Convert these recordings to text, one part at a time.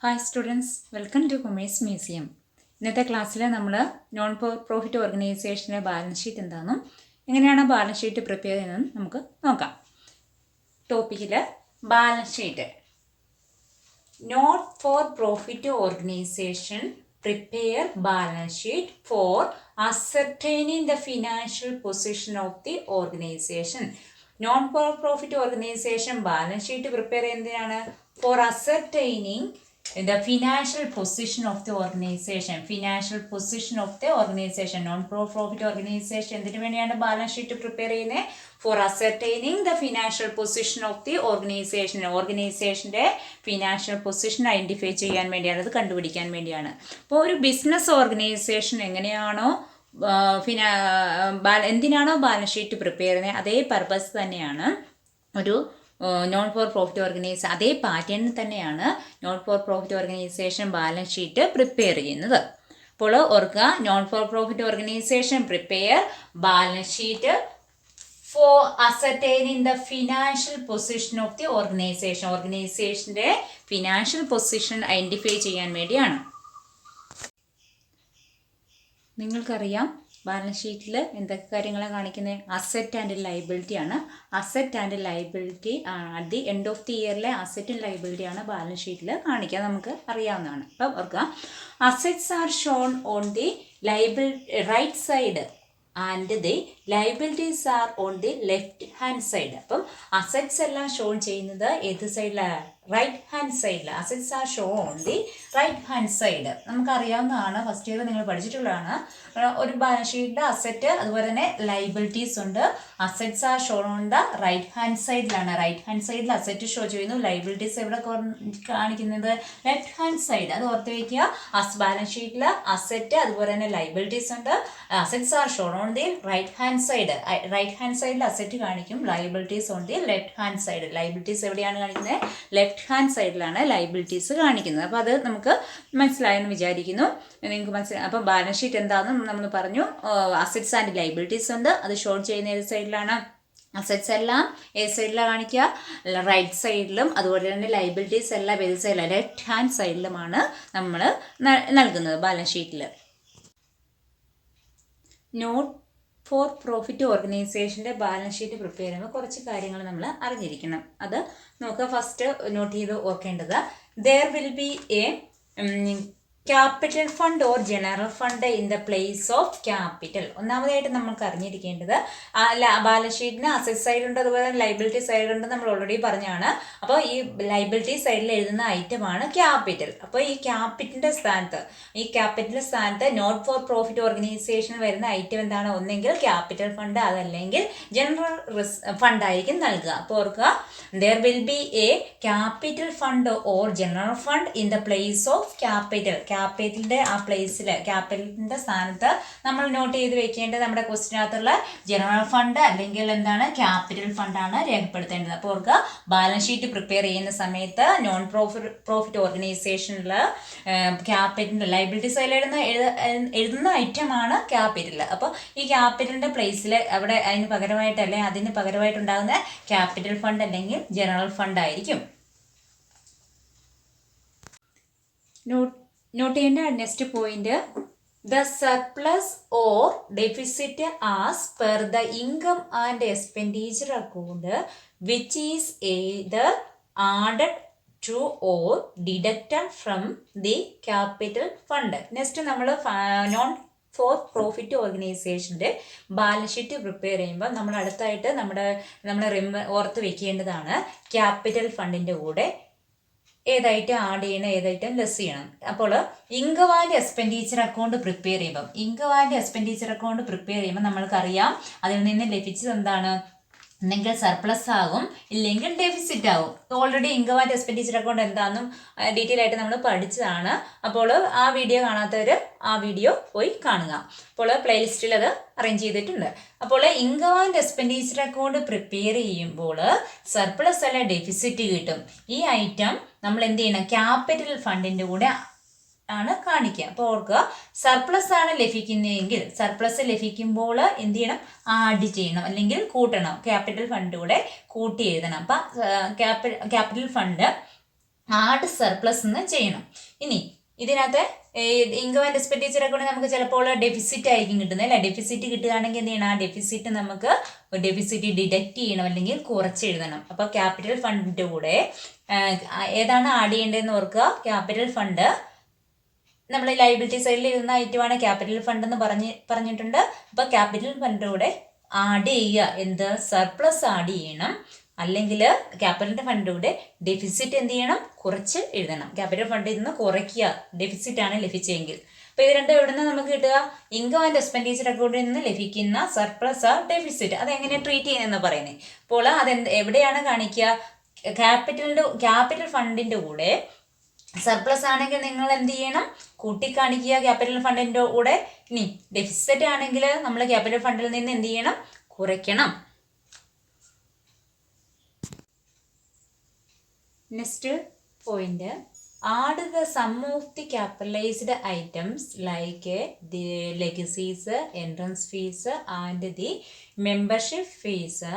Hi students, welcome to commerce museum. ഇന്നത്തെ ക്ലാസ്സിൽ നമ്മൾ നോൺ പ്രോഫിറ്റ് ഓർഗനൈസേഷൻ്റെ ബാലൻസ് ഷീറ്റ് എന്താണെന്നും എങ്ങനെയാണ് ബാലൻസ് ഷീറ്റ് പ്രിപ്പയർ ചെയ്യുന്നതെന്നും നമുക്ക് നോക്കാം. ടോപ്പിക്കിൽ balance sheet. Not for profit organization prepare balance sheet for ascertaining the financial position of the organization. Non for profit organization balance sheet prepare ചെയ്യുന്നതിനാണ് for ascertaining the financial position of the organization. Financial position of the organization. Non-profit organization എന്തിനു വേണ്ടിയാണ് balance sheet prepare ചെയ്യുന്നത്? For ascertaining the financial position of the organization. ഓർഗനൈസേഷൻ്റെ financial position identify ചെയ്യാൻ വേണ്ടിയാണ്, അത് കണ്ടുപിടിക്കാൻ വേണ്ടിയാണ്. അപ്പോൾ ഒരു ബിസിനസ് ഓർഗനൈസേഷൻ എങ്ങനെയാണോ എന്തിനാണോ ബാലൻസ് ഷീറ്റ് പ്രിപ്പയർ ചെയ്യുന്നത്, അതേ പർപ്പസ് തന്നെയാണ് ഒരു നോൺ ഫോർ പ്രോഫിറ്റ് ഓർഗനൈസേഷൻ, അതേ പാറ്റേണിൽ തന്നെയാണ് non for profit organization balance sheet prepare ചെയ്യുന്നത്. അപ്പോൾ ഓർക്കുക, non for profit organization prepare balance sheet for ascertaining the financial position of the organization. ഓർഗനൈസേഷൻ്റെ ഫിനാൻഷ്യൽ പൊസിഷൻ ഐഡൻറ്റിഫൈ ചെയ്യാൻ വേണ്ടിയാണ്. നിങ്ങൾക്കറിയാം ബാലൻസ് ഷീറ്റിൽ എന്തൊക്കെ കാര്യങ്ങളാണ് കാണിക്കുന്നത്? അസറ്റ് ആൻഡ് ലൈബിലിറ്റി ആണ്. Asset and liability at the end of the ഇയറിലെ അസറ്റ് ആൻഡ് ലൈബിലിറ്റിയാണ് ബാലൻസ് ഷീറ്റിൽ കാണിക്കുക, നമുക്ക് അറിയാവുന്നതാണ്. അപ്പം ഓർക്കുക, assets are shown on the right side and the liabilities are on the left hand side. അപ്പം അസറ്റ്സ് എല്ലാം ഷോൺ ചെയ്യുന്നത് ഏത് സൈഡിലാണ്? റൈറ്റ് ഹാൻഡ് സൈഡിൽ. Assets are show on the right hand side. നമുക്കറിയാവുന്നതാണ്, ഫസ്റ്റ് ഇയർ നിങ്ങൾ പഠിച്ചിട്ടുള്ളതാണ്. ഒരു ബാലൻസ് ഷീറ്റിൻ്റെ അസറ്റ് അതുപോലെ തന്നെ ലൈബിലിറ്റീസ് ഉണ്ട്. Assets are show on the right hand സൈഡിലാണ്. റൈറ്റ് ഹാൻഡ് സൈഡിൽ അസറ്റ് ഷോ ചെയ്യുന്നു. ലൈബിലിറ്റീസ് എവിടെ കാണിക്കുന്നത്? Left hand side. അത് ഓർത്ത് വയ്ക്കുക. ബാലൻസ് ഷീറ്റിൽ അസറ്റ് അതുപോലെ തന്നെ ലൈബിലിറ്റീസ് ഉണ്ട്. Assets are show on the right hand side. Right hand സൈഡിൽ അസറ്റ് കാണിക്കും, liabilities on the left hand side. Liabilities എവിടെയാണ് കാണിക്കുന്നത്? ലെഫ്റ്റ് ഹാൻഡ് സൈഡിലാണ് ലൈബിലിറ്റീസ് കാണിക്കുന്നത്. അപ്പോൾ അത് നമുക്ക് മനസ്സിലായെന്ന് വിചാരിക്കുന്നു. നിങ്ങൾക്ക് മനസ്സിലായി. അപ്പം ബാലൻസ് ഷീറ്റ് എന്താണെന്ന് നമ്മൾ പറഞ്ഞു. അസറ്റ്സ് ആൻഡ് ലൈബിലിറ്റീസ് ഉണ്ട്. അത് ഷോ ചെയ്യുന്ന ഏത് സൈഡിലാണ്? അസറ്റ്സ് എല്ലാം ഏത് സൈഡിലാണ് കാണിക്കുക? റൈറ്റ് സൈഡിലും. അതുപോലെ തന്നെ ലൈബിലിറ്റീസ് എല്ലാം ഏത് സൈഡിലാണ്? ലെഫ്റ്റ് ഹാൻഡ് സൈഡിലുമാണ് നമ്മൾ നൽകുന്നത് ബാലൻസ് ഷീറ്റിൽ. നോട്ട് ഫോർ പ്രോഫിറ്റ് ഓർഗനൈസേഷൻ്റെ ബാലൻസ് ഷീറ്റ് പ്രിപ്പയർ ചെയ്യുമ്പോൾ കുറച്ച് കാര്യങ്ങൾ നമ്മൾ അറിഞ്ഞിരിക്കണം. അത് നമുക്ക് ഫസ്റ്റ് നോട്ട് ചെയ്ത് ഓർക്കേണ്ടത്, there will be a capital fund or general fund in the place of capital. ഒന്നാമതായിട്ട് നമുക്ക് അറിഞ്ഞിരിക്കേണ്ടത്, ബാലൻസ് ഷീറ്റിന് അസറ്റ് സൈഡ് ഉണ്ട്, അതുപോലെ തന്നെ ലൈബിലിറ്റി സൈഡ് ഉണ്ട്, നമ്മൾ ഓൾറെഡി പറഞ്ഞാണ്. അപ്പോൾ ഈ ലൈബിലിറ്റി സൈഡിൽ എഴുതുന്ന ഐറ്റമാണ് ക്യാപിറ്റൽ. അപ്പോൾ ഈ ക്യാപിറ്റലിൻ്റെ സ്ഥാനത്ത് നോട്ട് ഫോർ പ്രോഫിറ്റ് ഓർഗനൈസേഷൻ വരുന്ന ഐറ്റം എന്താണ്? ഒന്നെങ്കിൽ ക്യാപിറ്റൽ ഫണ്ട്, അതല്ലെങ്കിൽ ജനറൽ ഫണ്ട് ആയിരിക്കും നൽകുക. അപ്പോൾ ഓർക്കുക, there will be a capital fund or general fund in the place of capital. ക്യാപിറ്റലിൻ്റെ ആ പ്ലേസിൽ, ക്യാപിറ്റലിൻ്റെ സ്ഥാനത്ത് നമ്മൾ നോട്ട് ചെയ്ത് വെക്കേണ്ടത് നമ്മുടെ ക്വസ്റ്റിനകത്തുള്ള ജനറൽ ഫണ്ട് അല്ലെങ്കിൽ എന്താണ്? ക്യാപിറ്റൽ ഫണ്ടാണ് രേഖപ്പെടുത്തേണ്ടത്. അപ്പോൾ ഓർക്കുക, ബാലൻസ് ഷീറ്റ് പ്രിപ്പയർ ചെയ്യുന്ന സമയത്ത് നോൺ പ്രോഫിറ്റ് ഓർഗനൈസേഷനിൽ ക്യാപിറ്റലിൻ്റെ ലൈബിലിറ്റി സൈഡിൽ എഴുതുന്ന ഐറ്റമാണ് ക്യാപിറ്റൽ. അപ്പോൾ ഈ ക്യാപിറ്റലിൻ്റെ പ്ലേസിൽ അവിടെ അതിന് പകരമായിട്ടുണ്ടാകുന്ന ക്യാപിറ്റൽ ഫണ്ട് അല്ലെങ്കിൽ ജനറൽ ഫണ്ട് ആയിരിക്കും. നോട്ട് ചെയ്യേണ്ട next point, the surplus or deficit as per the income and expenditure account which is either added to or deducted from the capital fund. Next നമ്മൾ നോൺ ഫോർ പ്രോഫിറ്റ് ഓർഗനൈസേഷൻ്റെ balance sheet prepare ചെയ്യുമ്പോൾ നമ്മൾ അടുത്തായിട്ട് നമ്മൾ ഓർത്ത് വെക്കേണ്ടതാണ്, capital ഫണ്ടിൻ്റെ കൂടെ ഏതായിട്ടും add ചെയ്യണം, ഏതായിട്ടും ലെസ് ചെയ്യണം. അപ്പോൾ income and expenditure account prepare ചെയ്യുമ്പോൾ നമ്മൾക്കറിയാം അതിൽ നിന്ന് ലഭിച്ചത് എന്താണ്? ഒന്നെങ്കിൽ സർപ്ലസ് ആകും, ഇല്ലെങ്കിൽ ഡെഫിസിറ്റ് ആകും. Already income and expenditure account എന്താണെന്നും ഡീറ്റെയിൽ ആയിട്ട് നമ്മൾ പഠിച്ചതാണ്. അപ്പോൾ ആ വീഡിയോ കാണാത്തവർ ആ വീഡിയോ പോയി കാണുക. അപ്പോൾ പ്ലേലിസ്റ്റിൽ അത് അറേഞ്ച് ചെയ്തിട്ടുണ്ട്. അപ്പോൾ income and expenditure account prepare ചെയ്യുമ്പോൾ സർപ്ലസ് അല്ല ഡെഫിസിറ്റ് കിട്ടും. ഈ ഐറ്റം നമ്മൾ എന്ത് ചെയ്യണം? ക്യാപിറ്റൽ ഫണ്ടിൻ്റെ കൂടെ ആണ് കാണിക്കുക. അപ്പോൾ ഓർക്കുക, സർപ്ലസ് ആണ് ലഭിക്കുന്നതെങ്കിൽ സർപ്ലസ് ലഭിക്കുമ്പോൾ എന്ത് ചെയ്യണം? ആഡ് ചെയ്യണം അല്ലെങ്കിൽ കൂട്ടണം. ക്യാപിറ്റൽ ഫണ്ട് കൂടെ കൂട്ടി എഴുതണം. അപ്പം ക്യാപിറ്റൽ ഫണ്ട് ആഡ് സർപ്ലസ് എന്ന് ചെയ്യണം. ഇനി ഇതിനകത്ത് ഇൻകം ആൻഡ് എക്സ്പെൻഡിച്ചർ അക്കൗണ്ട് നമുക്ക് ചിലപ്പോൾ ഡെഫിസിറ്റ് ആയിരിക്കും കിട്ടുന്നത് അല്ലേ. ഡെഫിസിറ്റ് കിട്ടുകയാണെങ്കിൽ എന്ത് ചെയ്യണം, ആ ഡെഫിസിറ്റ് നമുക്ക് ഡെഫിസിറ്റ് ഡിഡക്റ്റ് ചെയ്യണം അല്ലെങ്കിൽ കുറച്ച് എഴുതണം. അപ്പോൾ ക്യാപിറ്റൽ ഫണ്ടിൻ്റെ കൂടെ ഏതാണ് ആഡ് ചെയ്യേണ്ടതെന്ന് ഓർക്കുക. ക്യാപിറ്റൽ ഫണ്ട് നമ്മൾ ലയബിലിറ്റി സൈഡിൽ എഴുതുന്ന ഐറ്റമാണ് ക്യാപിറ്റൽ ഫണ്ട് എന്ന് പറഞ്ഞിട്ടുണ്ട്. അപ്പോൾ ക്യാപിറ്റൽ ഫണ്ടിൻ്റെ കൂടെ ആഡ് ചെയ്യുക എന്ത്, സർപ്ലസ് ആഡ് ചെയ്യണം. അല്ലെങ്കിൽ ക്യാപിറ്റൽ ഫണ്ടിലൂടെ ഡെഫിസിറ്റ് എന്ത് ചെയ്യണം, കുറച്ച് എഴുതണം. ക്യാപിറ്റൽ ഫണ്ടിൽ നിന്ന് കുറയ്ക്കുക, ഡെഫിസിറ്റ് ആണ് ലഭിച്ചെങ്കിൽ. അപ്പോൾ ഇത് രണ്ടും എവിടെ നിന്ന് നമുക്ക് കിട്ടുക, ഇൻകം ആൻഡ് എക്സ്പെൻഡിച്ചർ അക്കൗണ്ടിൽ നിന്ന് ലഭിക്കുന്ന സർപ്ലസ് ആ ഡെഫിസിറ്റ് അതെങ്ങനെ ട്രീറ്റ് ചെയ്യുന്നതെന്ന് പറയുന്നത്. അപ്പോൾ എവിടെയാണ് കാണിക്കുക, ക്യാപിറ്റൽ ഫണ്ടിൻ്റെ കൂടെ സർപ്ലസ് ആണെങ്കിൽ നിങ്ങൾ എന്ത് ചെയ്യണം, കൂട്ടിക്കാണിക്കുക ക്യാപിറ്റൽ ഫണ്ടിൻ്റെ കൂടെ. ഇനി ഡെഫിസിറ്റ് ആണെങ്കിൽ നമ്മൾ ക്യാപിറ്റൽ ഫണ്ടിൽ നിന്ന് എന്ത് ചെയ്യണം, കുറയ്ക്കണം. Next point, add the sum of the capitalised items like the legacies, entrance fees and the membership fees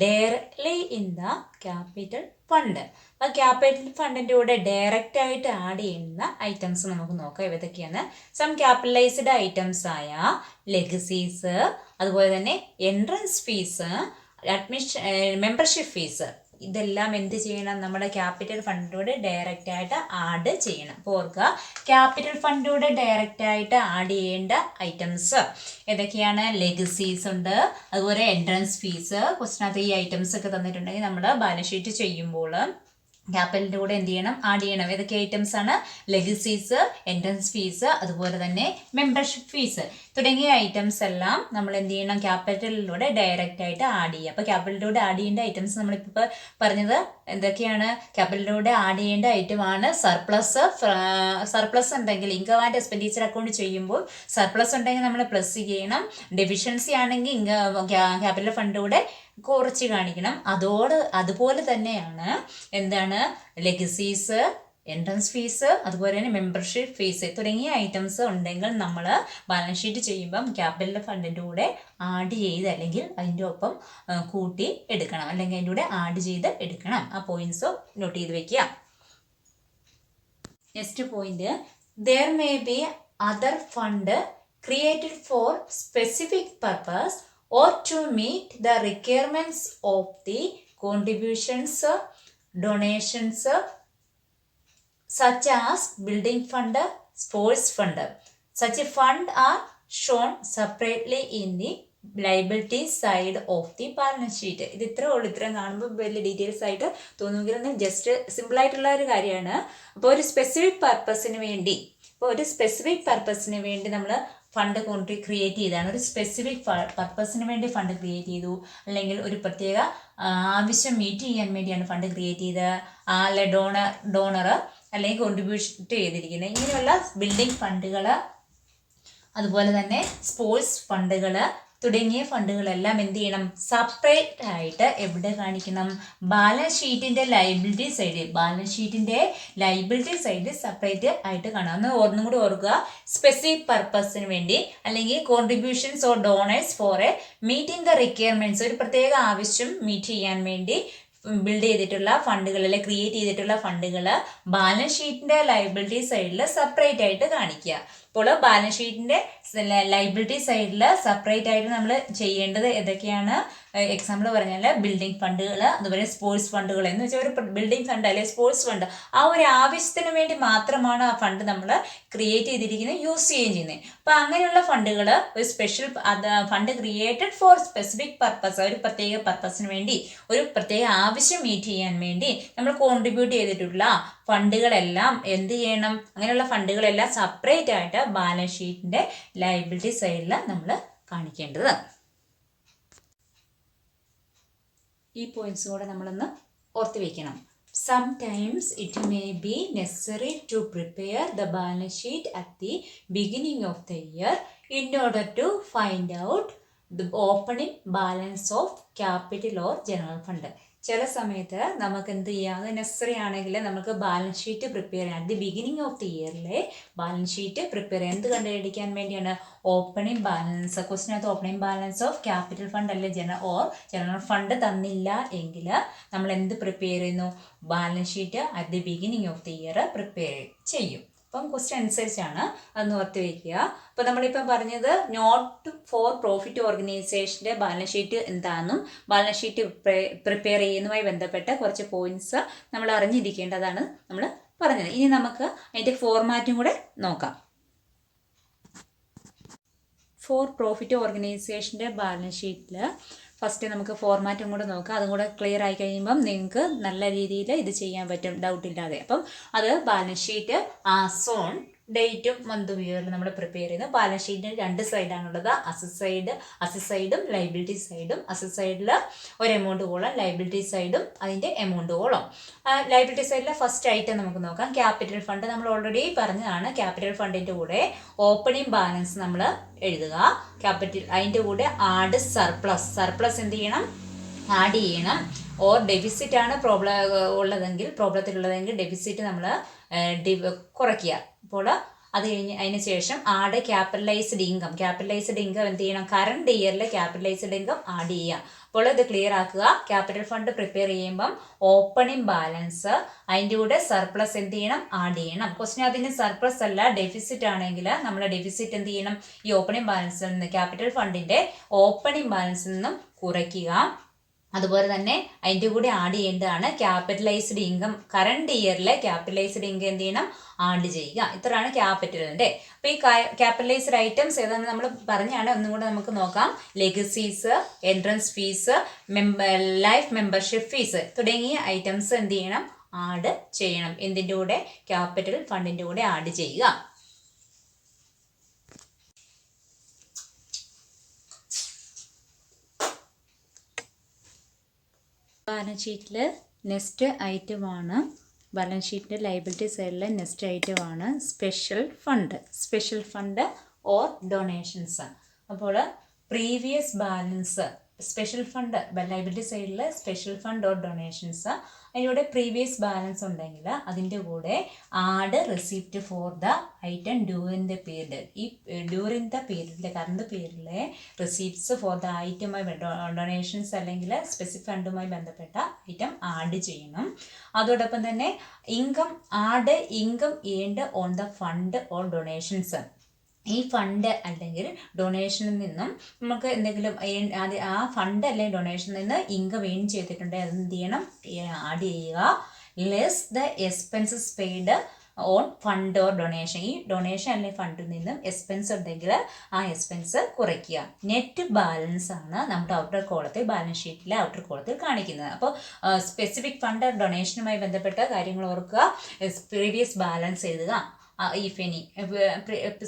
directly in the capital fund. അപ്പോൾ ക്യാപിറ്റൽ ഫണ്ടിൻ്റെ കൂടെ ഡയറക്റ്റ് ആയിട്ട് ആഡ് ചെയ്യുന്ന ഐറ്റംസ് നമുക്ക് നോക്കാം ഏതൊക്കെയാണ്. സം ക്യാപിറ്റലൈസ്ഡ് ഐറ്റംസ് ആയ ലെഗസീസ്, അതുപോലെ തന്നെ എൻട്രൻസ് ഫീസ്, മെമ്പർഷിപ്പ് ഫീസ്, ഇതെല്ലാം എന്ത് ചെയ്യണം, നമ്മുടെ ക്യാപിറ്റൽ ഫണ്ടിലൂടെ ഡയറക്റ്റ് ആയിട്ട് ആഡ് ചെയ്യണം. അപ്പോൾ ഓർക്കുക, ക്യാപിറ്റൽ ഫണ്ടിലൂടെ ഡയറക്റ്റ് ആയിട്ട് ആഡ് ചെയ്യേണ്ട ഐറ്റംസ് ഏതൊക്കെയാണ്, ലെഗസീസ് ഉണ്ട്, അതുപോലെ എൻട്രൻസ് ഫീസ്. ക്വസ്റ്റിനകത്ത് ഈ ഐറ്റംസ് ഒക്കെ തന്നിട്ടുണ്ടെങ്കിൽ നമ്മൾ ബാലൻസ് ഷീറ്റ് ചെയ്യുമ്പോൾ ക്യാപിറ്റലിൻ്റെ കൂടെ എന്ത് ചെയ്യണം, ആഡ് ചെയ്യണം. ഏതൊക്കെ ഐറ്റംസ് ആണ്, ലെഗസീസ്, എൻട്രൻസ് ഫീസ്, അതുപോലെ തന്നെ മെമ്പർഷിപ്പ് ഫീസ് തുടങ്ങിയ ഐറ്റംസ് എല്ലാം നമ്മൾ എന്ത് ചെയ്യണം, ക്യാപിറ്റലിലൂടെ ഡയറക്റ്റ് ആയിട്ട് ആഡ് ചെയ്യുക. അപ്പോൾ ക്യാപിറ്റലിലൂടെ ആഡ് ചെയ്യേണ്ട ഐറ്റംസ് നമ്മളിപ്പോൾ പറഞ്ഞത് എന്തൊക്കെയാണ്, ക്യാപിറ്റലിലൂടെ ആഡ് ചെയ്യേണ്ട ഐറ്റമാണ് സർപ്ലസ്. സർപ്ലസ് ഉണ്ടെങ്കിൽ ഇൻകം ആൻഡ് എക്സ്പെൻഡിച്ചർ അക്കൗണ്ട് ചെയ്യുമ്പോൾ സർപ്ലസ് ഉണ്ടെങ്കിൽ നമ്മൾ പ്ലസ് ചെയ്യണം. ഡെഫിഷ്യൻസി ആണെങ്കിൽ ക്യാപിറ്റൽ ഫണ്ടിലൂടെ കുറച്ച് കാണിക്കണം. അതുപോലെ തന്നെയാണ് എന്താണ്, ലെഗസീസ്, എൻട്രൻസ് ഫീസ്, അതുപോലെ തന്നെ മെമ്പർഷിപ്പ് ഫീസ് തുടങ്ങിയ ഐറ്റംസ് ഉണ്ടെങ്കിൽ നമ്മൾ ബാലൻസ് ഷീറ്റ് ചെയ്യുമ്പം ക്യാപിറ്റൽ ഫണ്ടിൻ്റെ കൂടെ ആഡ് ചെയ്ത് അല്ലെങ്കിൽ അതിൻ്റെ ഒപ്പം കൂട്ടി എടുക്കണം, അല്ലെങ്കിൽ അതിൻ്റെ കൂടെ ആഡ് ചെയ്ത് എടുക്കണം. ആ പോയിന്റ്സ് നോട്ട് ചെയ്ത് വെക്കുക. Next point, there may be other fund created for specific purpose or to meet the requirements of the contributions, donations, such as building fund, sports fund. Such a fund are shown separately in the liability side of the balance sheet. ഇത് ഇത്രയും കാണുമ്പോൾ വലിയ details ആയിട്ട് തോന്നുമെങ്കിലും just സിമ്പിളായിട്ടുള്ള ഒരു കാര്യമാണ്. അപ്പോൾ ഒരു സ്പെസിഫിക് പർപ്പസിന് വേണ്ടി നമ്മൾ ഫണ്ട് ക്രിയേറ്റ് ചെയ്താണ്. ഒരു സ്പെസിഫിക് പർപ്പസിന് വേണ്ടി ഫണ്ട് ക്രിയേറ്റ് ചെയ്തു, അല്ലെങ്കിൽ ഒരു പ്രത്യേക ആവശ്യം മീറ്റ് ചെയ്യാൻ വേണ്ടിയാണ് ഫണ്ട് ക്രിയേറ്റ് ചെയ്തത്, അല്ലെ ഡോണർ അല്ലെങ്കിൽ കോൺട്രിബ്യൂഷൻ ചെയ്തിരിക്കുന്നത്. ഇങ്ങനെയുള്ള ബിൽഡിംഗ് ഫണ്ടുകൾ, അതുപോലെ തന്നെ സ്പോർട്സ് ഫണ്ടുകൾ തുടങ്ങിയ ഫണ്ടുകളെല്ലാം എന്ത് ചെയ്യണം, സെപ്പറേറ്റ് ആയിട്ട് എവിടെ കാണിക്കണം, ബാലൻസ് ഷീറ്റിൻ്റെ ലയബിലിറ്റി സൈഡിൽ സെപ്പറേറ്റ് ആയിട്ട് കാണാം. ഒന്നും കൂടി ഓർക്കുക, സ്പെസിഫിക് പർപ്പസിന് വേണ്ടി അല്ലെങ്കിൽ contributions or donors four meeting the requirements, ഒരു പ്രത്യേക ആവശ്യം മീറ്റ് ചെയ്യാൻ വേണ്ടി ബിൽഡ് ചെയ്തിട്ടുള്ള ഫണ്ടുകൾ അല്ലെങ്കിൽ ക്രിയേറ്റ് ചെയ്തിട്ടുള്ള ഫണ്ടുകൾ ബാലൻസ് ഷീറ്റിൻ്റെ ലയബിലിറ്റി സൈഡിൽ സെപ്പറേറ്റ് ആയിട്ട് കാണിക്കുക. അപ്പോൾ ബാലൻസ് ഷീറ്റിൻ്റെ ലയബിലിറ്റി സൈഡിൽ സെപ്പറേറ്റ് ആയിട്ട് നമ്മൾ ചെയ്യേണ്ടത് ഏതൊക്കെയാണ്, എക്സാമ്പിൾ പറഞ്ഞാൽ ബിൽഡിംഗ് ഫണ്ടുകൾ, അതുപോലെ സ്പോർട്സ് ഫണ്ടുകൾ. എന്ന് വെച്ചാൽ ഒരു ബിൽഡിംഗ് ഫണ്ട് അല്ലെങ്കിൽ സ്പോർട്സ് ഫണ്ട് ആ ഒരു ആവശ്യത്തിന് വേണ്ടി മാത്രമാണ് ആ ഫണ്ട് നമ്മൾ ക്രിയേറ്റ് ചെയ്തിരിക്കുന്നത്, യൂസ് ചെയ്യുന്നത്. അപ്പോൾ അങ്ങനെയുള്ള ഫണ്ടുകൾ ഒരു special fund created for specific purpose, ഒരു പ്രത്യേക പർപ്പസിന് വേണ്ടി, ഒരു പ്രത്യേക ആവശ്യം മീറ്റ് ചെയ്യാൻ വേണ്ടി നമ്മൾ കോൺട്രിബ്യൂട്ട് ചെയ്തിട്ടുള്ള ഫണ്ടുകളെല്ലാം എന്ത് ചെയ്യണം, അങ്ങനെയുള്ള ഫണ്ടുകളെല്ലാം സെപ്പറേറ്റ് ആയിട്ട് ബാലൻസ് ഷീറ്റിൻ്റെ ലയബിലിറ്റി സൈഡിൽ നമ്മൾ കാണിക്കേണ്ടത്. ഈ പോയിന്റ്സ് കൂടെ നമ്മളൊന്ന് ഓർത്ത് വയ്ക്കണം. Sometimes it may be necessary to prepare the balance sheet at the beginning of the year in order to find out the opening balance of capital or general fund. ചില സമയത്ത് നമുക്ക് എന്ത് ചെയ്യാം, അത് നെസസറി ആണെങ്കിൽ നമുക്ക് ബാലൻസ് ഷീറ്റ് പ്രിപ്പയർ ചെയ്യാം. At the beginning of the ഇയറിലെ ബാലൻസ് ഷീറ്റ് പ്രിപ്പയർ ചെയ്യാം. എന്ത് കണ്ടുപിടിക്കാൻ വേണ്ടിയാണ്? Opening balance. ക്വസ്റ്റിനകത്ത് opening balance of capital fund അല്ലെ ജനറൽ ഫണ്ട് തന്നില്ല എങ്കിൽ നമ്മൾ എന്ത് പ്രിപ്പയർ ചെയ്യുന്നു? Balance sheet at the beginning of the year prepare ചെയ്യും. അപ്പം ക്വസ്റ്റ്യൻ അനുസരിച്ചാണ്, അതൊന്ന് ഓർത്ത് വയ്ക്കുക. അപ്പോൾ നമ്മളിപ്പം പറഞ്ഞത് നോട്ട് ഫോർ പ്രോഫിറ്റ് ഓർഗനൈസേഷൻ്റെ ബാലൻസ് ഷീറ്റ് എന്താണെന്നും ബാലൻസ് ഷീറ്റ് പ്രിപ്പയർ ചെയ്യുന്നതുമായി ബന്ധപ്പെട്ട കുറച്ച് പോയിന്റ്സ് നമ്മൾ അറിഞ്ഞിരിക്കേണ്ടതാണ് നമ്മൾ പറഞ്ഞത്. ഇനി നമുക്ക് അതിൻ്റെ ഫോർമാറ്റും കൂടെ നോക്കാം. ഫോർ പ്രോഫിറ്റ് ഓർഗനൈസേഷൻ്റെ ബാലൻസ് ഷീറ്റിൽ ഫസ്റ്റ് നമുക്ക് ഫോർമാറ്റും കൂടെ നോക്കാം. അതും കൂടെ ക്ലിയർ ആയി കഴിയുമ്പം നിങ്ങൾക്ക് നല്ല രീതിയിൽ ഇത് ചെയ്യാൻ പറ്റും, ഡൗട്ടില്ലാതെ. അപ്പം അത് ബാലൻസ് ഷീറ്റ് ആസ് ഓൺ ഡേറ്റും മന്തും ഇയറിൽ നമ്മൾ പ്രിപ്പയർ ചെയ്യുന്നു. ബാലൻസ് ഷീറ്റിന് 2 സൈഡാണുള്ളത്, അസറ്റ് സൈഡും ലൈബിലിറ്റി സൈഡും. അസറ്റ് സൈഡിൽ ഒരു എമൗണ്ട് കോളം, ലൈബിലിറ്റി സൈഡും അതിൻ്റെ എമൗണ്ട് കോളം. ലൈബിലിറ്റി സൈഡിലെ ഫസ്റ്റ് ഐറ്റം നമുക്ക് നോക്കാം. ക്യാപിറ്റൽ ഫണ്ട് നമ്മൾ ഓൾറെഡി പറഞ്ഞതാണ്. ക്യാപിറ്റൽ ഫണ്ടിൻ്റെ കൂടെ ഓപ്പണിംഗ് ബാലൻസ് നമ്മൾ എഴുതുക. അതിൻ്റെ കൂടെ ആഡ് സർപ്ലസ് എന്ത് ചെയ്യണം? ആഡ് ചെയ്യണം. ഓർ ഡെഫിസിറ്റ് ആണ് പ്രോബ്ലത്തിലുള്ളതെങ്കിൽ ഡെഫിസിറ്റ് നമ്മൾ കുറയ്ക്കുക. അപ്പോൾ അത് കഴിഞ്ഞ് അതിന് ശേഷം ആഡ് ക്യാപിറ്റലൈസ്ഡ് ഇൻകം എന്ത് ചെയ്യണം? കറണ്ട് ഇയറിലെ ക്യാപിറ്റലൈസ്ഡ് ഇൻകം ആഡ് ചെയ്യുക. അപ്പോൾ ഇത് ക്ലിയർ ആക്കുക. ക്യാപിറ്റൽ ഫണ്ട് പ്രിപ്പയർ ചെയ്യുമ്പം ഓപ്പണിംഗ് ബാലൻസ് അതിൻ്റെ കൂടെ സർപ്ലസ് എന്ത് ചെയ്യണം? ആഡ് ചെയ്യണം. ക്വസ്റ്റ്യൻ അതിന് സർപ്ലസ് അല്ല ഡെഫിസിറ്റ് ആണെങ്കിൽ നമ്മൾ ഡെഫിസിറ്റ് എന്ത് ചെയ്യണം? ഈ ഓപ്പണിംഗ് ബാലൻസിൽ നിന്ന്, ക്യാപിറ്റൽ ഫണ്ടിൻ്റെ ഓപ്പണിംഗ് ബാലൻസിൽ നിന്നും കുറയ്ക്കുക. അതുപോലെ തന്നെ അതിൻ്റെ കൂടെ ആഡ് ചെയ്യേണ്ടതാണ് ക്യാപിറ്റലൈസ്ഡ് ഇൻകം. കറണ്ട് ഇയറിലെ ക്യാപിറ്റലൈസ്ഡ് ഇൻകം എന്ത് ചെയ്യണം? ആഡ് ചെയ്യുക. ഇത്രയാണ് ക്യാപിറ്റലിൻ്റെ. അപ്പോൾ ഈ ക്യാപിറ്റലൈസ്ഡ് ഐറ്റംസ് ഏതാണെന്ന് നമ്മൾ പറഞ്ഞാണ്. ഒന്നും കൂടെ നമുക്ക് നോക്കാം. Legacies, entrance fees, life membership fees തുടങ്ങിയ ഐറ്റംസ് എന്ത് ചെയ്യണം? ആഡ് ചെയ്യണം. എന്തിൻ്റെ കൂടെ? ക്യാപിറ്റൽ ഫണ്ടിൻ്റെ കൂടെ ആഡ് ചെയ്യുക. ബാലൻസ് ഷീറ്റിൽ നെക്സ്റ്റ് ഐറ്റമാണ്, ബാലൻസ് ഷീറ്റിൻ്റെ ലയബിലിറ്റി സൈഡിലെ നെക്സ്റ്റ് ഐറ്റമാണ് സ്പെഷ്യൽ ഫണ്ട് ഓർ ഡൊണേഷൻസ്. അപ്പോൾ previous balance special fund liability സൈഡിൽ സ്പെഷ്യൽ ഫണ്ട് ഓർ ഡൊണേഷൻസ്, അതിലൂടെ പ്രീവിയസ് ബാലൻസ് ഉണ്ടെങ്കിൽ അതിൻ്റെ കൂടെ add receipt for the item during the period. ഈ ഡ്യൂറിങ് ദ പീരീഡിലെ കറണ്ട് പീരീഡിലെ റെസിപ്റ്റ്സ് ഫോർ ദ ഐറ്റമായി ഡൊണേഷൻസ് അല്ലെങ്കിൽ സ്പെസിഫിക് ഫണ്ടുമായി ബന്ധപ്പെട്ട ഐറ്റം ആഡ് ചെയ്യണം. അതോടൊപ്പം തന്നെ income earned on the fund or donations. ഈ ഫണ്ട് അല്ലെങ്കിൽ ഡൊണേഷനിൽ നിന്നും നമുക്ക് എന്തെങ്കിലും ആ ഫണ്ട് അല്ലെങ്കിൽ ഡൊണേഷനിൽ നിന്ന് ഇൻകം ഏൺ ചെയ്തിട്ടുണ്ടെങ്കിൽ അത് എന്ത് ചെയ്യണം? ആഡ് ചെയ്യുക. Less the expenses paid on fund or donation. ഈ ഡൊണേഷൻ അല്ലെങ്കിൽ ഫണ്ടിൽ നിന്നും എക്സ്പെൻസ് ഉണ്ടെങ്കിൽ ആ എക്സ്പെൻസ് കുറയ്ക്കുക. നെറ്റ് ബാലൻസ് ആണ് നമ്മുടെ ഔട്ടർ കോളത്തിൽ, ബാലൻസ് ഷീറ്റിലെ ഔട്ടർ കോളത്തിൽ കാണിക്കുന്നത്. അപ്പോൾ സ്പെസിഫിക് ഫണ്ട് ഡൊണേഷനുമായി ബന്ധപ്പെട്ട കാര്യങ്ങൾ ഓർക്കുക. പ്രീവിയസ് ബാലൻസ് എഴുതുക. If any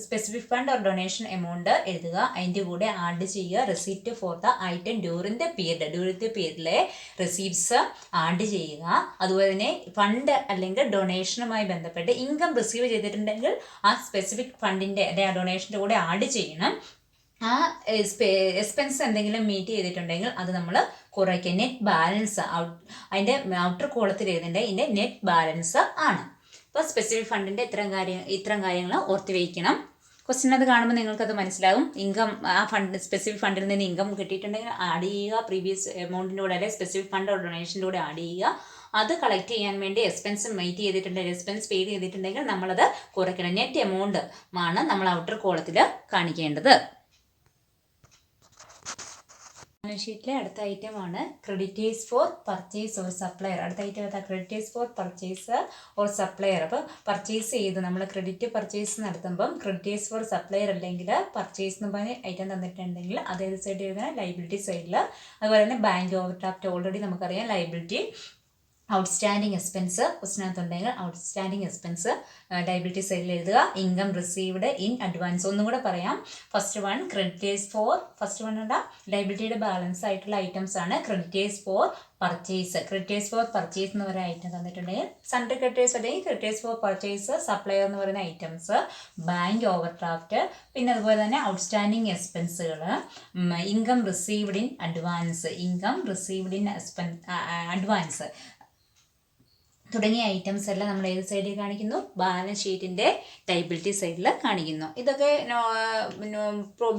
specific fund or donation amount എഴുതുക. അതിൻ്റെ കൂടെ ആഡ് ചെയ്യുക receipt for the item during the പീരീഡിലെ റെസിപ്റ്റ്സ് ആഡ് ചെയ്യുക. അതുപോലെ തന്നെ ഫണ്ട് അല്ലെങ്കിൽ ഡൊണേഷനുമായി ബന്ധപ്പെട്ട് ഇൻകം റിസീവ് ചെയ്തിട്ടുണ്ടെങ്കിൽ ആ സ്പെസിഫിക് ഫണ്ടിൻ്റെ അല്ലെങ്കിൽ ആ ഡൊണേഷൻ്റെ കൂടെ ആഡ് ചെയ്യണം. ആ എക്സ്പെൻസ് എന്തെങ്കിലും മീറ്റ് ചെയ്തിട്ടുണ്ടെങ്കിൽ അത് നമ്മൾ കുറയ്ക്കുക. നെറ്റ് ബാലൻസ് അതിൻ്റെ ഔട്ടർ കോളത്തിൽ എഴുതേണ്ട ഇതിൻ്റെ നെറ്റ് ബാലൻസ് ആണ്. അപ്പോൾ സ്പെസിഫിക് ഫണ്ടിൻ്റെ ഇത്തരം കാര്യങ്ങൾ ഓർത്ത് വയ്ക്കണം. ക്വസ്റ്റ്യൻ അത് കാണുമ്പോൾ നിങ്ങൾക്കത് മനസ്സിലാകും. ഇൻകം ആ സ്പെസിഫിക് ഫണ്ടിൽ നിന്ന് ഇൻകം കിട്ടിയിട്ടുണ്ടെങ്കിൽ ആഡ് ചെയ്യുക. പ്രീവിയസ് എമൗണ്ടിൻ്റെ കൂടെ അല്ലെങ്കിൽ സ്പെസിഫിക് ഫണ്ട് ഓർ ഡൊണേഷൻ്റെ കൂടെ ആഡ് ചെയ്യുക. അത് കളക്ട് ചെയ്യാൻ വേണ്ടി എക്സ്പെൻസ് മീറ്റ് ചെയ്തിട്ടുണ്ടെങ്കിൽ എക്സ്പെൻസ് പെയ്ഡ് ചെയ്തിട്ടുണ്ടെങ്കിൽ നമ്മളത് കുറയ്ക്കണം. നെറ്റ് എമൗണ്ട് ആണ് നമ്മൾ ഔട്ടർ കോളത്തിൽ കാണിക്കേണ്ടത്. ബാലൻസ് ഷീറ്റിലെ അടുത്ത ഐറ്റമാണ് creditors for purchase or supplier. അടുത്ത ഐറ്റം ഏതാ? Creditors for purchase or supplier. അപ്പോൾ പർച്ചേസ് ചെയ്ത് നമ്മൾ ക്രെഡിറ്റ് പർച്ചേസ് നടത്തുമ്പം ക്രെഡിറ്റേഴ്സ് ഫോർ സപ്ലയർ അല്ലെങ്കിൽ പർച്ചേസ് എന്ന് പറഞ്ഞ ഐറ്റം തന്നിട്ടുണ്ടെങ്കിൽ അതേത് സൈഡ് എഴുതുന്ന ലൈബിലിറ്റി സൈഡിൽ. അതുപോലെ തന്നെ ബാങ്ക് ഓവർ ഡ്രാഫ്റ്റ് ഓൾറെഡി നമുക്കറിയാം ലൈബിലിറ്റി ഔട്ട്സ്റ്റാൻഡിങ് എക്സ്പെൻസ് ക്വസ്റ്റിനകത്തുണ്ടെങ്കിൽ ഔട്ട്സ്റ്റാൻഡിങ് എക്സ്പെൻസ് ലയബിലിറ്റി സൈഡിൽ എഴുതുക. Income received in advance. ഒന്നും കൂടെ പറയാം. First one creditors for, first one എന്താ ലയബിലിറ്റിയുടെ ബാലൻസ് ആയിട്ടുള്ള ഐറ്റംസ് ആണ് creditors for purchase. Creditors for purchase എന്ന് പറയുന്ന ഐറ്റം തന്നിട്ടുണ്ടെങ്കിൽ സൺഡ്രി ക്രെഡിറ്റേഴ്സ് അല്ലെങ്കിൽ ക്രെഡിറ്റേഴ്സ് ഫോർ പർച്ചേസ്, സപ്ലയർ എന്ന് പറയുന്ന ഐറ്റംസ്, ബാങ്ക് ഓവർ ഡ്രാഫ്റ്റ്, പിന്നെ അതുപോലെ തന്നെ ഔട്ട്സ്റ്റാൻഡിങ് എക്സ്പെൻസുകൾ, income received in advance, income received in advance തുടങ്ങിയ ഐറ്റംസ് എല്ലാം നമ്മൾ ഏത് സൈഡിൽ കാണിക്കുന്നു? ബാലൻസ് ഷീറ്റിൻ്റെ ലയബിലിറ്റി സൈഡിൽ കാണിക്കുന്നു. ഇതൊക്കെ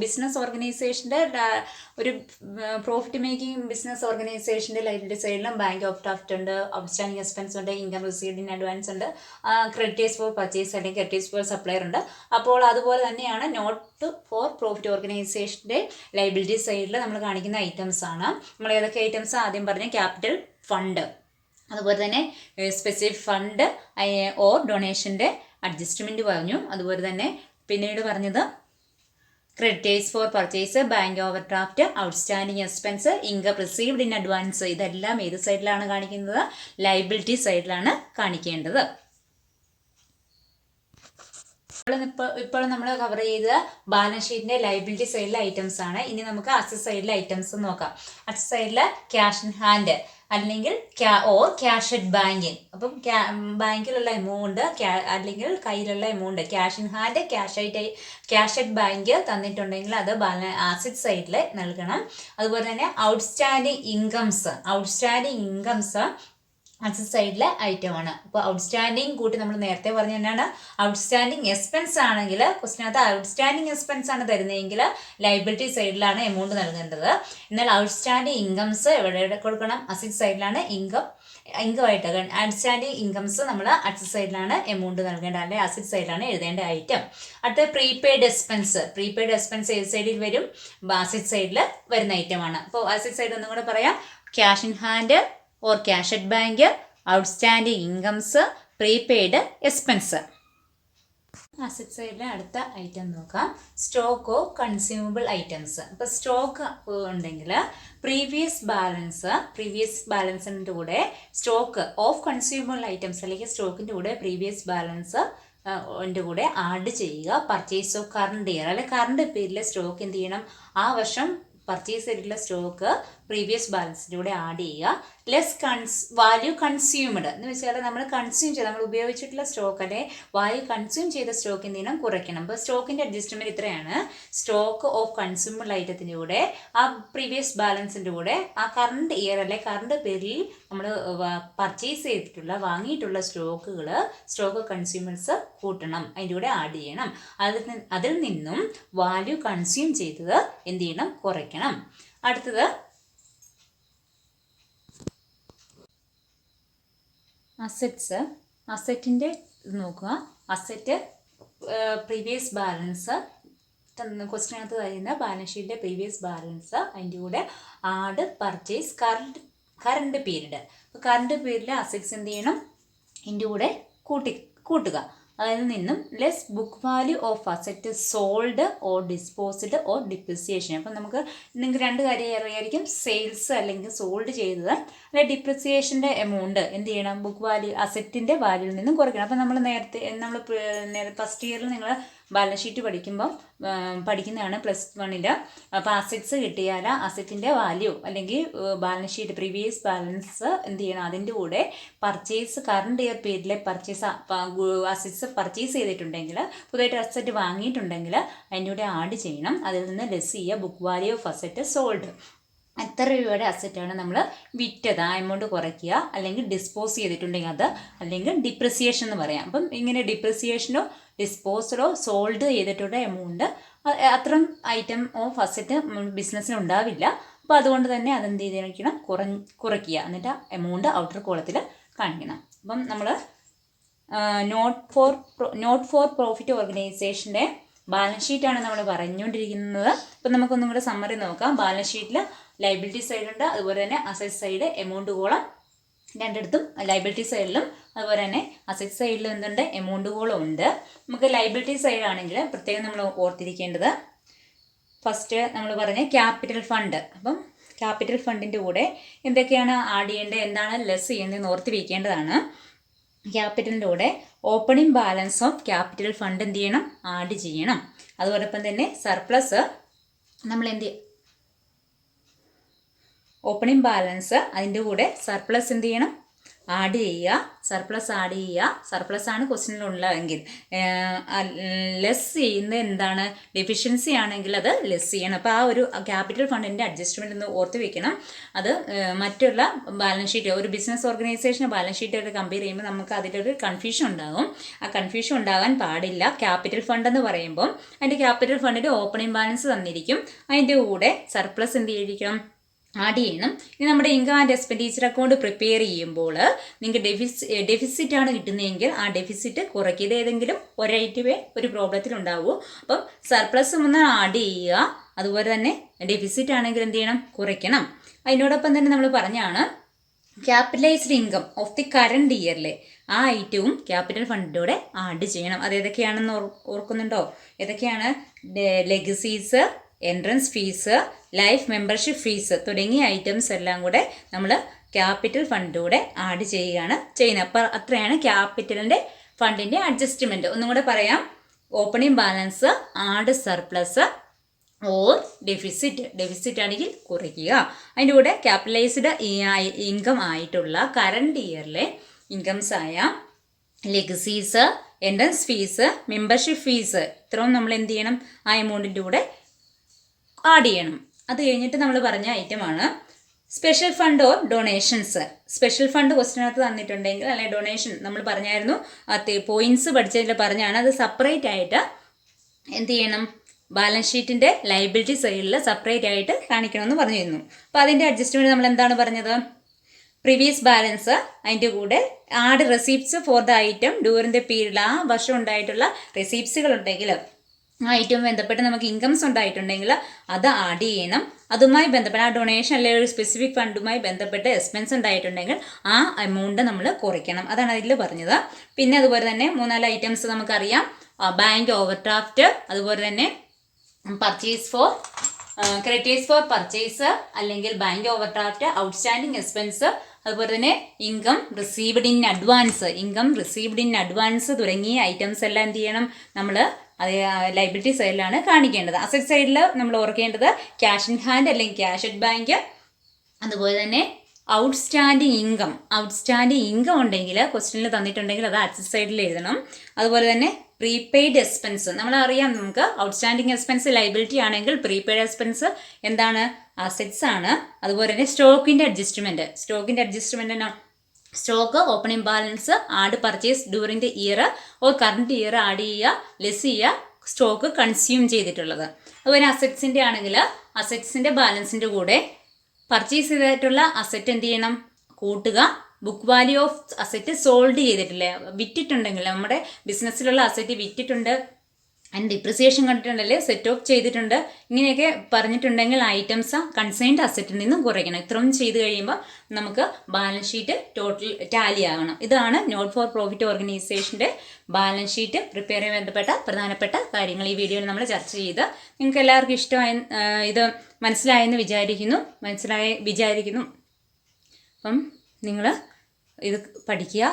ബിസിനസ് ഓർഗനൈസേഷൻ്റെ ഒരു പ്രോഫിറ്റ് മേക്കിംഗ് ബിസിനസ് ഓർഗനൈസേഷൻ്റെ ലയബിലിറ്റി സൈഡിലും ബാങ്ക് ഓഫ് ഡ്രാഫ്റ്റ് ഉണ്ട്, ഔട്ട്സ്റ്റാൻഡിങ് എക്സ്പെൻസ് ഉണ്ട്, ഇൻകം റിസീവ്ഡ് ഇൻ അഡ്വാൻസ് ഉണ്ട്, ക്രെഡിറ്റേഴ്സ് ഫോർ പർച്ചേസ് അല്ലെങ്കിൽ ക്രെഡിറ്റേഴ്സ് ഫോർ സപ്ലയർ ഉണ്ട്. അപ്പോൾ അതുപോലെ തന്നെയാണ് നോട്ട് ഫോർ പ്രോഫിറ്റ് ഓർഗനൈസേഷൻ്റെ ലയബിലിറ്റി സൈഡിൽ നമ്മൾ കാണിക്കുന്ന ഐറ്റംസ് ആണ്. നമ്മൾ ഏതൊക്കെ ഐറ്റംസ് ആദ്യം പറഞ്ഞ ക്യാപിറ്റൽ ഫണ്ട്, അതുപോലെ തന്നെ സ്പെസിഫിക് ഫണ്ട് ഓർ ഡൊണേഷൻ്റെ അഡ്ജസ്റ്റ്മെൻറ്റ് പറഞ്ഞു. അതുപോലെ തന്നെ പിന്നീട് പറഞ്ഞത് creditors for purchase, bank over draft, outstanding expense, income received in advance. ഇതെല്ലാം ഏത് സൈഡിലാണ് കാണിക്കുന്നത്? ലയബിലിറ്റി സൈഡിലാണ് കാണിക്കേണ്ടത്. ഇപ്പോൾ നമ്മൾ കവർ ചെയ്ത ബാലൻസ് ഷീറ്റിന്റെ ലയബിലിറ്റി സൈഡിലെ ഐറ്റംസ് ആണ്. ഇനി നമുക്ക് അസറ്റ് സൈഡിലെ ഐറ്റംസ് നോക്കാം. അസറ്റ് സൈഡിൽ ക്യാഷ് ഇൻ ഹാൻഡ് അല്ലെങ്കിൽ ക്യാഷ് അറ്റ് ബാങ്കിങ്. അപ്പം ബാങ്കിലുള്ള എമൗണ്ട് അല്ലെങ്കിൽ കയ്യിലുള്ള amount cash in hand, cash at bank തന്നിട്ടുണ്ടെങ്കിൽ അത് അസറ്റ് സൈഡിൽ നൽകണം. അതുപോലെ തന്നെ ഔട്ട്സ്റ്റാൻഡിങ് ഇൻകംസ് അസറ്റ് സൈഡിലെ ഐറ്റമാണ്. അപ്പോൾ ഔട്ട്സ്റ്റാൻഡിങ് കൂട്ടി നമ്മൾ നേരത്തെ പറഞ്ഞ തന്നെയാണ്. ഔട്ട്സ്റ്റാൻഡിങ് എക്സ്പെൻസ് ആണെങ്കിൽ ക്വസ്റ്റിനകത്ത് ഔട്ട്സ്റ്റാൻഡിങ് എക്സ്പെൻസ് ആണ് തരുന്നതെങ്കിൽ ലയബിലിറ്റി സൈഡിലാണ് എമൗണ്ട് നൽകേണ്ടത്. എന്നാൽ ഔട്ട്സ്റ്റാൻഡിങ് ഇൻകംസ് എവിടെ കൊടുക്കണം? അസറ്റ് സൈഡിലാണ് ഇൻകമായിട്ട് ഔട്ട്സ്റ്റാൻഡിങ് ഇൻകംസ് നമ്മൾ അസറ്റ് സൈഡിലാണ് എമൗണ്ട് നൽകേണ്ടത്, അല്ലെങ്കിൽ അസറ്റ് സൈഡിലാണ് എഴുതേണ്ട ഐറ്റം. അടുത്ത പ്രീപെയ്ഡ് എക്സ്പെൻസ് ഏത് സൈഡിൽ വരും? അസറ്റ് സൈഡിൽ വരുന്ന ഐറ്റമാണ്. അപ്പോൾ അസറ്റ് സൈഡ് ഒന്നും കൂടെ പറയാം. Cash in hand or cash at bank, outstanding incomes, prepaid expense. Asset സൈഡിലെ അടുത്ത ഐറ്റം നോക്കാം. Stock of consumable items. ഇപ്പോൾ സ്റ്റോക്ക് ഉണ്ടെങ്കിൽ പ്രീവിയസ് ബാലൻസിൻ്റെ കൂടെ സ്റ്റോക്ക് ഓഫ് കൺസ്യൂമബിൾ ഐറ്റംസ് അല്ലെങ്കിൽ സ്റ്റോക്കിൻ്റെ കൂടെ പ്രീവിയസ് ബാലൻസ് കൂടെ ആഡ് ചെയ്യുക. പർച്ചേസ് ഓഫ് കറണ്ട് ഇയർ അല്ലെങ്കിൽ കറണ്ട് പീരീഡിലെ സ്റ്റോക്ക് എന്ത് ചെയ്യണം? ആ വർഷം പർച്ചേസ് ചെയ്തിട്ടുള്ള സ്റ്റോക്ക് പ്രീവിയസ് ബാലൻസിൻ്റെ കൂടെ ആഡ് ചെയ്യുക. വാല്യൂ കൺസ്യൂംഡ് എന്ന് വെച്ചാൽ നമ്മൾ നമ്മൾ ഉപയോഗിച്ചിട്ടുള്ള സ്റ്റോക്ക് അല്ലെ വാല്യൂ കൺസ്യൂം ചെയ്ത സ്റ്റോക്ക് എന്ത് ചെയ്യണം? കുറയ്ക്കണം. അപ്പോൾ സ്റ്റോക്കിൻ്റെ അഡ്ജസ്റ്റ്മെൻറ്റ് ഇത്രയാണ്. സ്റ്റോക്ക് ഓഫ് കൺസ്യൂമബിൾ ഐറ്റത്തിൻ്റെ കൂടെ ആ പ്രീവിയസ് ബാലൻസിൻ്റെ കൂടെ ആ കറണ്ട് ഇയർ അല്ലെ കറണ്ട് പീരീഡിൽ നമ്മൾ പർച്ചേസ് ചെയ്തിട്ടുള്ള വാങ്ങിയിട്ടുള്ള സ്റ്റോക്ക് കൺസ്യൂമേഴ്സ് കൂട്ടണം, അതിൻ്റെ കൂടെ ആഡ് ചെയ്യണം. അതിൽ നിന്നും വാല്യൂ കൺസ്യൂം ചെയ്തത് എന്ത് ചെയ്യണം? കുറയ്ക്കണം. അടുത്തത് അസറ്റിൻ്റെ നോക്കുക. അസറ്റ് പ്രീവിയസ് ബാലൻസ് ക്വസ്റ്റിനകത്ത് തരുന്ന ബാലൻസ് ഷീറ്റിൻ്റെ പ്രീവിയസ് ബാലൻസ് അതിൻ്റെ കൂടെ ആഡ് പർച്ചേസ് കറണ്ട് പീരീഡ്. അപ്പോൾ കറണ്ട് പീരീഡിലെ അസറ്റ്സ് എന്ത് ചെയ്യണം? ഇതിൻ്റെ കൂടെ കൂട്ടുക. അതിൽ നിന്നും less book value of asset sold or disposed or depreciation. അപ്പം നമുക്ക് നിങ്ങൾക്ക് രണ്ട് കാര്യം അറിയായിരിക്കും. സെയിൽസ് അല്ലെങ്കിൽ സോൾഡ് ചെയ്തത് അല്ലെങ്കിൽ ഡിപ്രിസിയേഷൻ്റെ എമൗണ്ട് എന്ത് ചെയ്യണം? ബുക്ക് വാല്യൂ അസറ്റിൻ്റെ വാല്യൂവിൽ നിന്നും കുറയ്ക്കണം. അപ്പം നമ്മൾ ഫസ്റ്റ് ഇയറിൽ നിങ്ങൾ ബാലൻസ് ഷീറ്റ് പഠിക്കുന്നതാണ് +1. അപ്പോൾ അസറ്റ്സ് കിട്ടിയാൽ അസറ്റിൻ്റെ വാല്യൂ അല്ലെങ്കിൽ ബാലൻസ് ഷീറ്റ് പ്രീവിയസ് ബാലൻസ് എന്ത് ചെയ്യണം? അതിൻ്റെ കൂടെ പർച്ചേസ് കറണ്ട് ഇയർ പീരീഡിലെ അസറ്റ്സ് പർച്ചേസ് ചെയ്തിട്ടുണ്ടെങ്കിൽ പുതിയതായിട്ട് അസറ്റ് വാങ്ങിയിട്ടുണ്ടെങ്കിൽ അതിൻ്റെ കൂടെ ആഡ് ചെയ്യണം. അതിൽ നിന്ന് ലെസ് ചെയ്യുക book value of asset sold. എത്ര രൂപയുടെ അസറ്റാണ് നമ്മൾ വിറ്റത് ആ എമൗണ്ട് കുറയ്ക്കുക. അല്ലെങ്കിൽ ഡിസ്പോസ് ചെയ്തിട്ടുണ്ടെങ്കിൽ അത്, അല്ലെങ്കിൽ ഡിപ്രിസിയേഷൻ എന്ന് പറയാം. അപ്പം ഇങ്ങനെ ഡിപ്രിസിയേഷനോ ഡിസ്പോസലോ സോൾഡ് ചെയ്തിട്ടുള്ള എമൗണ്ട് അത്രയും ഐറ്റം ഓഫ് അസറ്റ് ബിസിനസ്സിന് ഉണ്ടാവില്ല. അപ്പോൾ അതുകൊണ്ട് തന്നെ അതെന്ത് ചെയ്തിരിക്കണം? കുറയ്ക്കുക. എന്നിട്ട് എമൗണ്ട് ഔട്ടർ കോളത്തിൽ കാണിക്കണം. അപ്പം നമ്മൾ നോട്ട് ഫോർ പ്രോഫിറ്റ് ഓർഗനൈസേഷൻ്റെ ബാലൻസ് ഷീറ്റാണ് നമ്മൾ പറഞ്ഞുകൊണ്ടിരിക്കുന്നത്. അപ്പം നമുക്കൊന്നും കൂടെ സമ്മറി നോക്കാം. ബാലൻസ് ഷീറ്റിൽ ലയബിലിറ്റി സൈഡുണ്ട്, അതുപോലെ തന്നെ അസറ്റ് സൈഡ് എമൗണ്ട് കോളം രണ്ടിടത്തും ലയബിലിറ്റി സൈഡിലും അതുപോലെ തന്നെ അസറ്റ് സൈഡിലും എന്തുണ്ട്? എമൗണ്ട് കോളം ഉണ്ട്. നമുക്ക് ലയബിലിറ്റി സൈഡ് ആണെങ്കിൽ പ്രത്യേകം നമ്മൾ ഓർത്തിരിക്കേണ്ടത് ഫസ്റ്റ് നമ്മൾ പറഞ്ഞ ക്യാപിറ്റൽ ഫണ്ട്. അപ്പം ക്യാപിറ്റൽ ഫണ്ടിൻ്റെ കൂടെ എന്തൊക്കെയാണ് ആഡ് ചെയ്യേണ്ടത്, എന്താണ് ലെസ് ചെയ്യുന്നതെന്ന് ഓർത്ത് വയ്ക്കേണ്ടതാണ്. ക്യാപിറ്റലിൻ്റെ കൂടെ opening balance of capital fund എന്ത് ചെയ്യണം, ആഡ് ചെയ്യണം. അതോടൊപ്പം തന്നെ സർപ്ലസ് നമ്മൾ ഓപ്പണിംഗ് ബാലൻസ് അതിൻ്റെ കൂടെ സർപ്ലസ് എന്ത് ചെയ്യണം, ആഡ് ചെയ്യുക. സർപ്ലസ് ആഡ് ചെയ്യുക. സർപ്ലസ് ആണ് ക്വസ്റ്റ്യനിലുള്ളതെങ്കിൽ ലെസ് ചെയ്യുന്നത് എന്താണ്, ഡെഫിഷ്യൻസി ആണെങ്കിൽ അത് ലെസ് ചെയ്യണം. അപ്പോൾ ആ ഒരു ക്യാപിറ്റൽ ഫണ്ടിൻ്റെ അഡ്ജസ്റ്റ്മെൻ്റ് ഒന്ന് ഓർത്ത് വെക്കണം. അത് മറ്റുള്ള ബാലൻസ് ഷീറ്റ്, ഒരു ബിസിനസ് ഓർഗനൈസേഷൻ്റെ ബാലൻസ് ഷീറ്റായിട്ട് കമ്പയർ ചെയ്യുമ്പോൾ നമുക്ക് അതിലൊരു കൺഫ്യൂഷൻ ഉണ്ടാകും. ആ കൺഫ്യൂഷൻ ഉണ്ടാകാൻ പാടില്ല. ക്യാപിറ്റൽ ഫണ്ട് എന്ന് പറയുമ്പോൾ അതിൻ്റെ ക്യാപിറ്റൽ ഫണ്ടിൻ്റെ ഓപ്പണിംഗ് ബാലൻസ് തന്നിരിക്കും, അതിൻ്റെ കൂടെ സർപ്ലസ് എന്ത് ചെയ്തിരിക്കണം, ആഡ് ചെയ്യണം. ഇനി നമ്മുടെ income and expenditure account prepare ചെയ്യുമ്പോൾ നിങ്ങൾക്ക് ഡെഫിസിറ്റ് ആണ് കിട്ടുന്നതെങ്കിൽ ആ ഡെഫിസിറ്റ് കുറയ്ക്കുക. ഏതെങ്കിലും ഒരൈറ്റമേ ഒരു പ്രോബ്ലത്തിലുണ്ടാവൂ. അപ്പം സർപ്ലസ് ഒന്ന് ആഡ് ചെയ്യുക. അതുപോലെ തന്നെ ഡെഫിസിറ്റ് ആണെങ്കിൽ എന്ത് ചെയ്യണം, കുറയ്ക്കണം. അതിനോടൊപ്പം തന്നെ നമ്മൾ പറഞ്ഞാണ് capitalised income of the current ഇയറിലെ ആ ഐറ്റവും ക്യാപിറ്റൽ ഫണ്ടിലൂടെ ആഡ് ചെയ്യണം. അത് ഏതൊക്കെയാണെന്ന് ഓർക്കുന്നുണ്ടോ? ഏതൊക്കെയാണ്? Legacies, entrance fees, life membership fees തുടങ്ങിയ ഐറ്റംസ് എല്ലാം കൂടെ നമ്മൾ ക്യാപിറ്റൽ ഫണ്ടിലൂടെ ആഡ് ചെയ്യുകയാണ് ചെയ്യുന്നത്. അപ്പോൾ അത്രയാണ് ക്യാപിറ്റലിൻ്റെ ഫണ്ടിൻ്റെ അഡ്ജസ്റ്റ്മെൻറ്റ്. ഒന്നും കൂടെ പറയാം. Opening balance, add surplus or deficit ആണെങ്കിൽ കുറയ്ക്കുക. അതിൻ്റെ കൂടെ ക്യാപിറ്റലൈസ്ഡ് ഇൻകം ആയിട്ടുള്ള കറണ്ട് ഇയറിലെ ഇൻകംസ് ആയ legacies, entrance fees, membership fees ഇത്രയും നമ്മൾ എന്ത് ചെയ്യണം, ആ എമൗണ്ടിൻ്റെ കൂടെ ആഡ് ചെയ്യണം. അത് കഴിഞ്ഞിട്ട് നമ്മൾ പറഞ്ഞ ഐറ്റമാണ് special fund or donations. Special fund ക്വസ്റ്റിനകത്ത് തന്നിട്ടുണ്ടെങ്കിൽ അല്ലെങ്കിൽ ഡൊണേഷൻ നമ്മൾ പറഞ്ഞായിരുന്നു, പോയിന്റ്സ് പഠിച്ചതിൽ പറഞ്ഞാണ്. അത് സെപ്പറേറ്റ് ആയിട്ട് എന്ത് ചെയ്യണം, ബാലൻസ് ഷീറ്റിൻ്റെ ലയബിലിറ്റി സൈഡിൽ സെപ്പറേറ്റ് ആയിട്ട് കാണിക്കണമെന്ന് പറഞ്ഞിരുന്നു. അപ്പോൾ അതിൻ്റെ അഡ്ജസ്റ്റ്മെൻറ്റ് നമ്മൾ എന്താണ് പറഞ്ഞത്, പ്രീവിയസ് ബാലൻസ്, അതിൻ്റെ കൂടെ add receipts four the item during the period, ആ വർഷം ഉണ്ടായിട്ടുള്ള റെസീപ്റ്റ്സുകൾ ഉണ്ടെങ്കിൽ ആ ഐറ്റവും ബന്ധപ്പെട്ട് നമുക്ക് ഇൻകംസ് ഉണ്ടായിട്ടുണ്ടെങ്കിൽ അത് ആഡ് ചെയ്യണം. അതുമായി ബന്ധപ്പെട്ട് ആ ഡൊണേഷൻ അല്ലെങ്കിൽ ഒരു സ്പെസിഫിക് ഫണ്ടുമായി ബന്ധപ്പെട്ട് എക്സ്പെൻസ് ഉണ്ടായിട്ടുണ്ടെങ്കിൽ ആ എമൗണ്ട് നമ്മൾ കുറയ്ക്കണം. അതാണ് അതിൽ പറഞ്ഞത്. പിന്നെ അതുപോലെ തന്നെ 3-4 ഐറ്റംസ് നമുക്കറിയാം. ബാങ്ക് ഓവർ ഡ്രാഫ്റ്റ്, അതുപോലെ തന്നെ ക്രെഡിറ്റേഴ്സ് ഫോർ പർച്ചേസ് അല്ലെങ്കിൽ bank over draft, outstanding expense, അതുപോലെ തന്നെ ഇൻകം റിസീവ്ഡ് ഇൻ അഡ്വാൻസ് തുടങ്ങിയ ഐറ്റംസ് എല്ലാം എന്ത് ചെയ്യണം, നമ്മൾ അത് ലൈബിലിറ്റി സൈഡിലാണ് കാണിക്കേണ്ടത്. അസറ്റ് സൈഡിൽ നമ്മൾ ഓർക്കേണ്ടത് ക്യാഷ് ഇൻ ഹാൻഡ് അല്ലെങ്കിൽ ക്യാഷ് അറ്റ് ബാങ്ക്, അതുപോലെ തന്നെ ഔട്ട്സ്റ്റാൻഡിങ് ഇൻകം ഉണ്ടെങ്കിൽ ക്വസ്റ്റ്യനിൽ തന്നിട്ടുണ്ടെങ്കിൽ അത് അസറ്റ് സൈഡിൽ എഴുതണം. അതുപോലെ തന്നെ പ്രീപെയ്ഡ് എക്സ്പെൻസ്, നമ്മളറിയാം നമുക്ക് ഔട്ട്സ്റ്റാൻഡിങ് എക്സ്പെൻസ് ലൈബിലിറ്റി ആണെങ്കിൽ പ്രീപെയ്ഡ് എക്സ്പെൻസ് എന്താണ്, അസറ്റ്സ് ആണ്. അതുപോലെ തന്നെ സ്റ്റോക്കിൻ്റെ adjustment stock, opening balance, add purchase during the year or current year add ചെയ്യുക, ലെസ് ചെയ്യുക സ്റ്റോക്ക് കൺസ്യൂം ചെയ്തിട്ടുള്ളത്. അതുപോലെ അസറ്റ്സിൻ്റെ ആണെങ്കിൽ അസറ്റ്സിൻ്റെ ബാലൻസിൻ്റെ കൂടെ പർച്ചേസ് ചെയ്തിട്ടുള്ള അസറ്റ് എന്ത് ചെയ്യണം, കൂട്ടുക. Book value of asset sold ചെയ്തിട്ടില്ലേ, വിറ്റിട്ടുണ്ടെങ്കിൽ നമ്മുടെ ബിസിനസ്സിലുള്ള അസറ്റ് വിറ്റിട്ടുണ്ട്, അതിന് ഡിപ്രിസിയേഷൻ കണ്ടിട്ടുണ്ടല്ലേ, സെറ്റ് ഓഫ് ചെയ്തിട്ടുണ്ട്, ഇങ്ങനെയൊക്കെ പറഞ്ഞിട്ടുണ്ടെങ്കിൽ ഐറ്റംസ് കൺസൈൻഡ് അസറ്റിൽ നിന്നും കുറയ്ക്കണം. ഇത്രയും ചെയ്ത് കഴിയുമ്പോൾ നമുക്ക് ബാലൻസ് ഷീറ്റ് ടോട്ടൽ ടാലി ആകണം. ഇതാണ് നോട്ട് ഫോർ പ്രോഫിറ്റ് ഓർഗനൈസേഷൻ്റെ ബാലൻസ് ഷീറ്റ് പ്രിപ്പയർ ചെയ്യാൻ ബന്ധപ്പെട്ട പ്രധാനപ്പെട്ട കാര്യങ്ങൾ ഈ വീഡിയോയിൽ നമ്മൾ ചർച്ച ചെയ്ത്. നിങ്ങൾക്ക് എല്ലാവർക്കും ഇഷ്ടമായി, ഇത് മനസ്സിലായെന്ന് വിചാരിക്കുന്നു. അപ്പം നിങ്ങൾ ഇത് പഠിക്കുക.